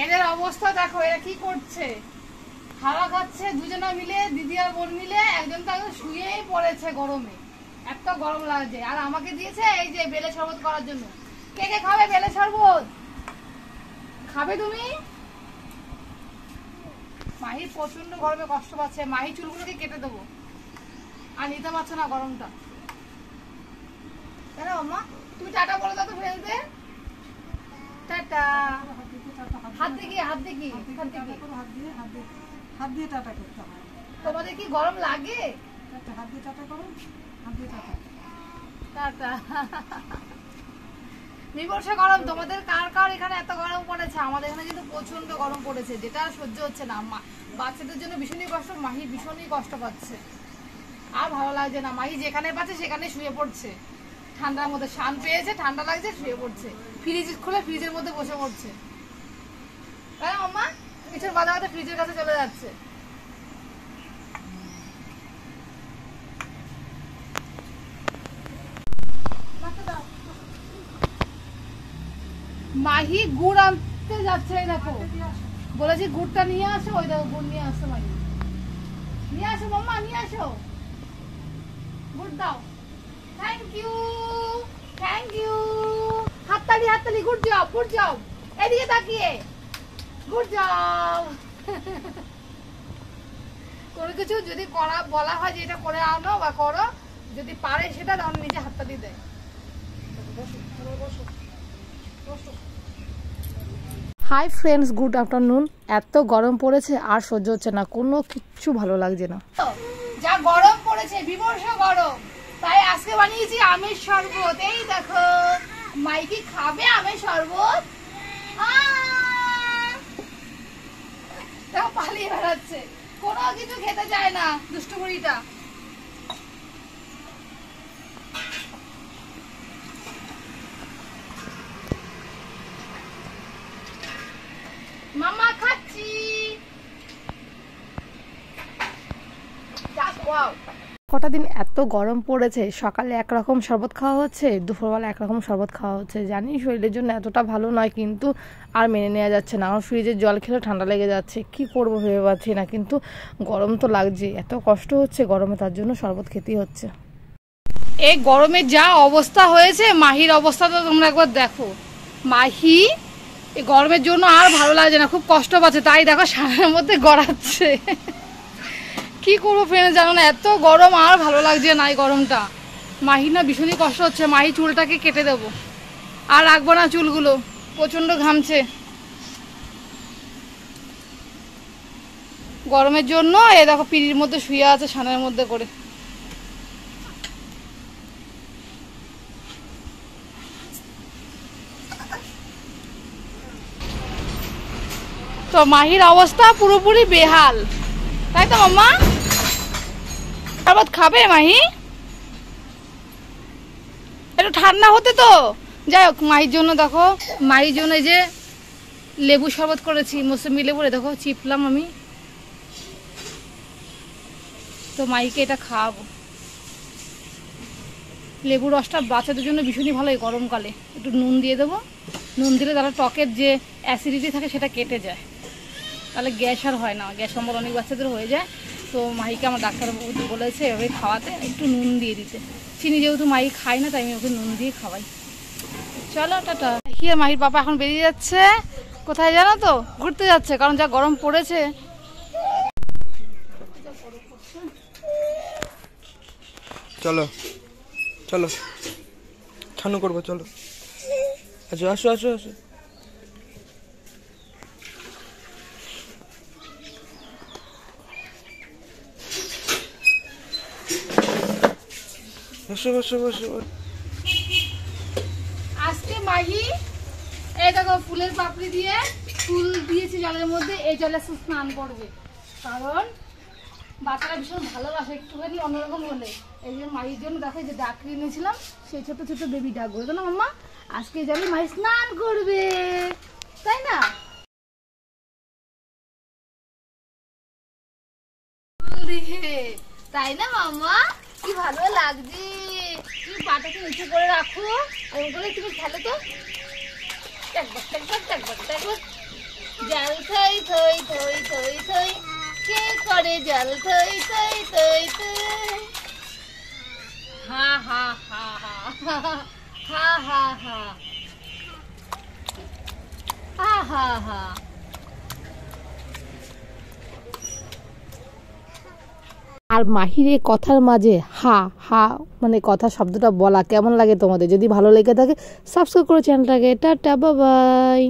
এদের অবস্থা দেখো, এরা কি করছে, হাওয়া খাচ্ছে দুজনা মিলে, দিদি আর বোন মিলে। একজন তো শুয়েই পড়েছে গরমে, এত গরম লাগছে। আর আমাকে দিয়েছে এই যে বেলে শরবত করার জন্য। কে কে খাবে বেলে শরবত? খাবে তুমি? মাহি প্রচন্ড গরমে কষ্ট পাচ্ছে। মাহি চুলগুলোকে কেটে দেবো, আর নিতে পারছো না গরমটা। কেন আম্মা? তুমি টাটা বলে দাও তো ফেলতে। টাটা। হাত দিয়ে টাটা করতে হয়। তোমাদের কি গরম লাগে? হাত দিয়ে টাটা করো, হাত দিয়ে টাটা। টাটা। বিবর্ষা গরম। তোমাদের কার কার এখানে এত গরম পড়েছে? আমাদের এখানে কিন্তু প্রচন্ড গরম পড়েছে, যেটা সহ্য হচ্ছে না। বাচ্চাদের জন্য ভীষণই কষ্ট, মাহি ভীষণই কষ্ট পাচ্ছে, আর ভালো লাগছে না। মাহি যেখানে পাচ্ছে সেখানে শুয়ে পড়ছে, ঠান্ডার মধ্যে শান পেয়েছে, ঠান্ডা লাগছে, শুয়ে পড়ছে। ফ্রিজ খুলে ফ্রিজের মধ্যে বসে পড়ছে। তাই আম্মা পিছন বাঁধা বাঁধা ফ্রিজের কাছে চলে যাচ্ছে। মাহি গুড় আনতে যাচ্ছে, দেখো বলেছি গুড়টা নিয়ে আসো। ওই দেখো গুড় নিয়ে আসো। মাহি নিয়ে আসো, মাম্মা নিয়ে আসো, গুড় দাও। Thank you, thank you. হাততালি হাততালি। Good job, good job. এদিকে তাকিয়ে গুড জব। কোনো কিছু যদি করা বলা হয় যে এটা করে আনো বা করো, যদি পারে সেটা তখন নিজে হাততালি দেয়। Hi friends, good afternoon. এত গরম পড়েছে আর সহ্য হচ্ছে না, কোনো কিচ্ছু ভালো লাগছে না। যা গরম পড়েছে, বিমর্ষ গরম, তাই আজকে বানিয়েছি আমের শরবত। এই দেখো, মাইকি খাবে আমের শরবত। দেখো পালিয়ে বেড়াচ্ছে, কোনো কিছু খেতে চায় না দুষ্টু বুড়িটা। মামা খাচ্ছি। কটা দিন এত গরম পড়েছে, সকালে একরকম শরবত খাওয়া হচ্ছে, দুপুরবেলা একরকম শরবত খাওয়া হচ্ছে। জানি শরীরের জন্য এতটা ভালো নয়, কিন্তু আর মেনে নেওয়া যাচ্ছে না। আমার ফ্রিজের জল খেলে ঠান্ডা লেগে যাচ্ছে, কি করবো ভেবে পাচ্ছি না। কিন্তু গরম তো লাগছে, এত কষ্ট হচ্ছে গরমে, তার জন্য শরবত খেতেই হচ্ছে। এই গরমে যা অবস্থা হয়েছে, মাহির অবস্থা তো তোমরা একবার দেখো। মাহি এই গরমের জন্য আর ভালো লাগছে না, খুব কষ্ট পাচ্ছে। তাই দেখো সামনের মধ্যে গড়াচ্ছে। কি করবো ফ্রেন্ড জানো না, এত গরম আর ভালো লাগছে না এই গরমটা। মাহি না ভীষণই কষ্ট হচ্ছে। মাহি চুলটাকে কেটে দেবো, আর রাখবো না চুলগুলো, প্রচন্ড ঘামছে গরমের জন্য। এ দেখো পিড়ির মধ্যে শুয়ে আছে সানের মধ্যে করে। তো মাহির অবস্থা পুরোপুরি বেহাল, তাই তো মাম্মা? শরবত খাবে মাহি? একটু ঠান্ডা হতে তো। যাই হোক, মাহির জন্য দেখো, মাহির জন্য যে লেবু শরবত করেছি, মৌসুমি লেবুরে দেখো চিপলাম আমি। তো মাহিকে এটা খাওয়াবো। লেবু রসটা বাচ্চাদের জন্য ভীষণই ভালো। এই গরমকালে একটু নুন দিয়ে দেবো, নুন দিলে তাহলে টকের যে অ্যাসিডিটি থাকে সেটা কেটে যায়, তাহলে গ্যাস আর হয় না। গ্যাস অম্বল অনেক বাচ্চাদের হয়ে যায়। তো মাহিকে আমার ডাক্তার বলেছে এভাবে খাওয়াতে, একটু নুন দিয়ে দিতে। চিনি যেহেতু মাহি খায় না, তাই আমি ওকে নুন দিয়ে খাওয়াই। চলো টাটা। কি মাহির বাবা এখন বেরিয়ে যাচ্ছে কোথায় জানো তো? ঘুরতে যাচ্ছে, কারণ যা গরম পড়েছে। চলো চলো, ছানু করবো, চলো। আচ্ছা আসো আসো আসো। বসো বসো বসো। আজকে মাহি এই দেখো ফুলের পাপড়ি দিয়ে ফুল দিয়েছি জলের মধ্যে, এই জলে স্নান করবে। কারণ বাচ্চারা ভীষণ ভালোবাসে একটুখানি অন্যরকম হলে। এই যে মাহির জন্য দেখো যে ডাক এনেছিলাম, সেই ছোট ছোট বেবি ডাক বলতো না মাম্মা, আজকে জলে মাহি স্নান করবে, তাই না? তাই না মাম্মা? কি ভালো লাগছে। তুমি পাটাকে নিচে করে রাখো, এরকম করে তুমি খেলো তো। একবার একবার একবার একবার। জল থই থই থই থই থই, কে করে জল থই থই থই থই। হা হা হা হা হা হা হা হা হা হা। আর মাহিরে কথার মাঝে হা হা মানে কথা শব্দটা বলা কেমন লাগে তোমাদের? যদি ভালো লেগে থাকে সাবস্ক্রাইব করো চ্যানেলটাকে। Tata bye bye.